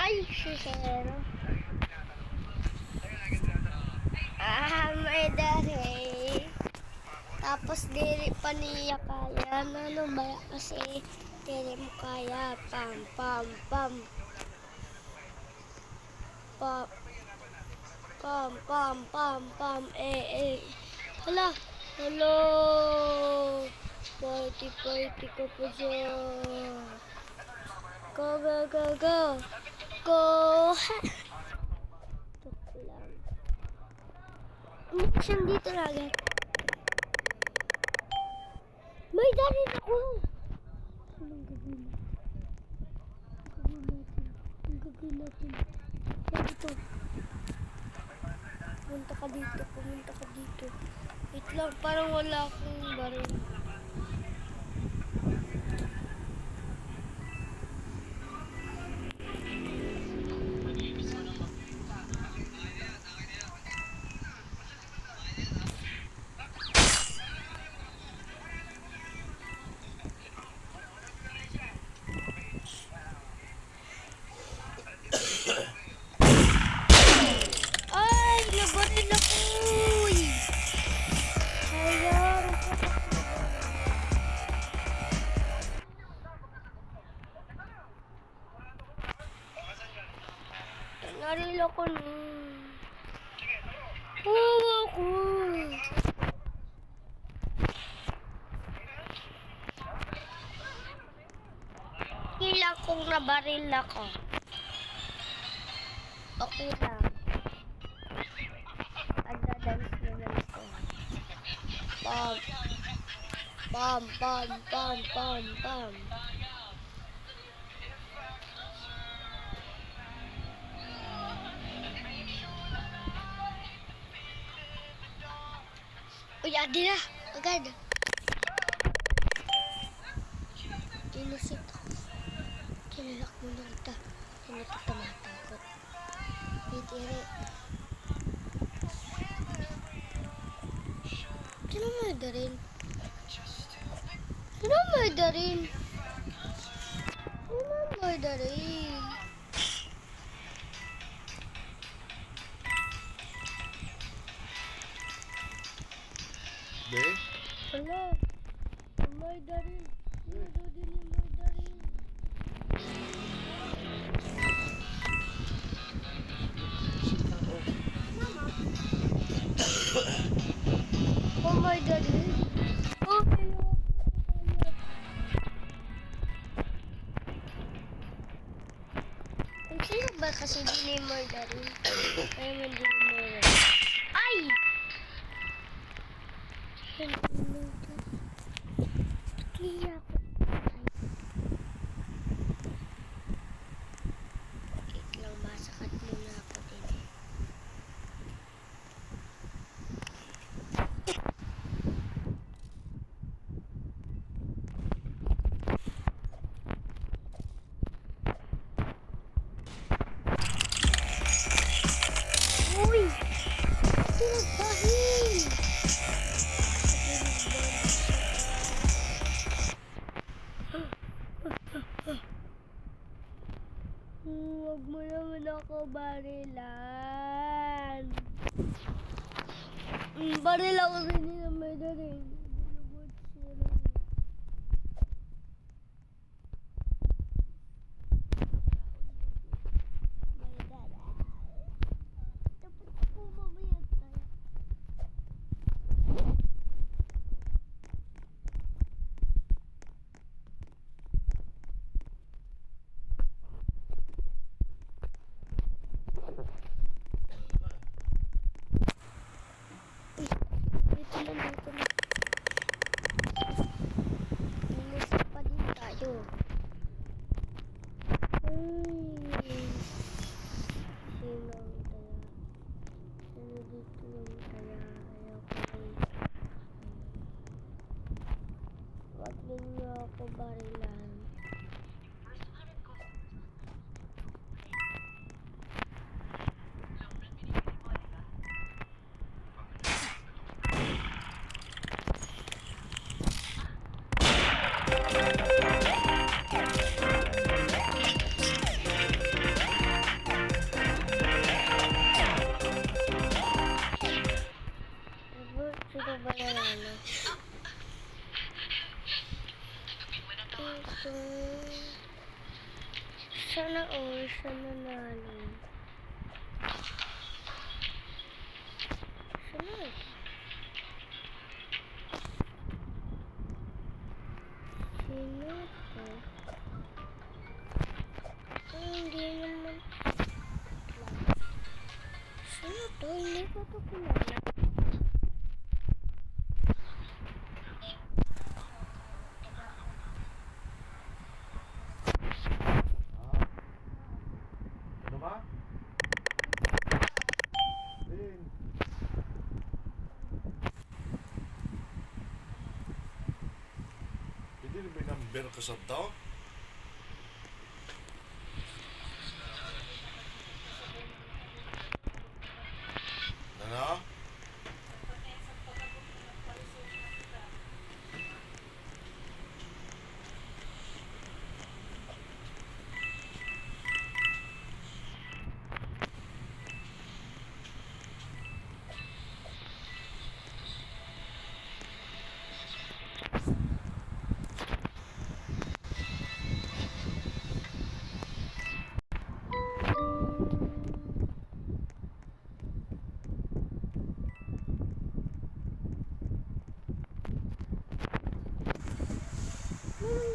Ay, si Zero. May dare. Tapos diri pa niya kaya. Ano ba? Kasi diri mo kaya. Pam, pam, pam. Pam, pam, pam, pam, pam. Hala. Hello. Party ko po dyan. Go, go, go, go. Go. Ito lang. Hindi siyang dito lagi. May darin ako. Anong gagawin natin? Ang gagawin natin. Dito. Pumunta ka dito. Wait lang, parang wala akong baril. Ay, nabaril ako. Sayang. Naril ako nun. Ako. Kailan kong nabaril ako. Okay lang. Agda-dance naman ako. Pam. Pam, pam, pam, pam, pam. Uy, adi na. Agad. Tinusit ako. Kinalak mo na kita. Hindi kita tumatakot. Pitiri. Sino mo darin? Be? Wala. May darin. May darin. Oh my darin. Okay. Sino ba kasi din may darin? Ay, hindi mo darin. Ay! Kaya ako. Wait lang, masakat muna ako din eh. Uy! Tinagbahin! Huwag mo naman ako barilan. Baril ako sa nila may darin. Dapat ako mamayag tayo. Dito na. Inisip pa din tayo. Sino dito lang kaya? Ayaw ko rin. Wag ninyo ako barilan. Siya nanalo. Sunod. Sino to? Hindi naman. Sino to? Hindi ko to kilala. Ano ba? Din. Hindi na may number ka sa tao? Ano?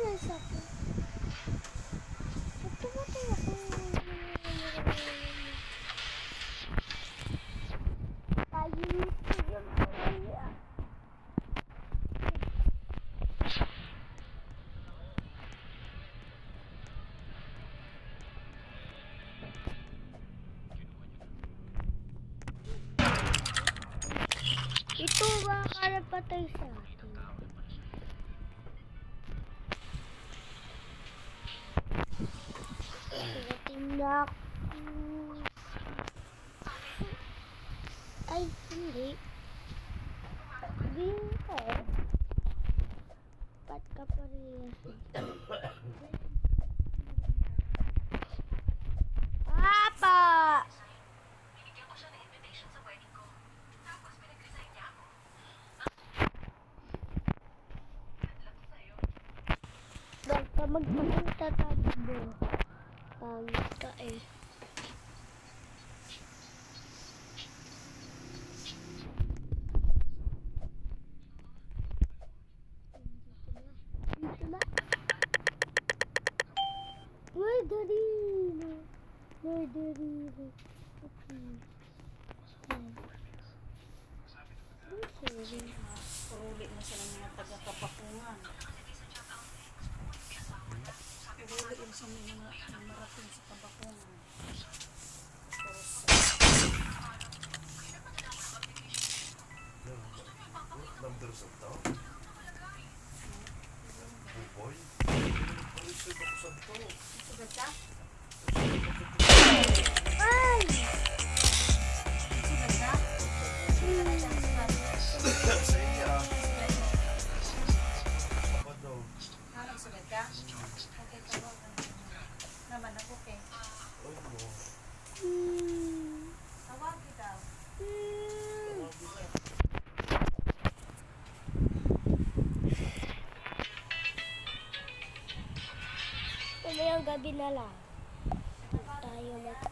Nasa ako. Ito ba tayo ako? Tayo nito yung kaya. Ito ba karapatay sa atin? Tindak. Ay, hindi. Hindi ko. Ba't ka parehas? Papa! Huwag ka magpakita tayo. Pangit ka eh. Dito na. Murderino. Murderino. Okay. Sorry. Puruli na sila mga taga-kapakungan. Puruli na sa mga marating sa kapakungan. Number sa tao? Oh boy. Palit ako sa tao. Sugad ka? Ay! Sugad ka? Sa iya. Ako daw. Sugad ka? Okay, tawag. Naman ako kay. Oh no. Tawag kita. Mamayang gabi na lang.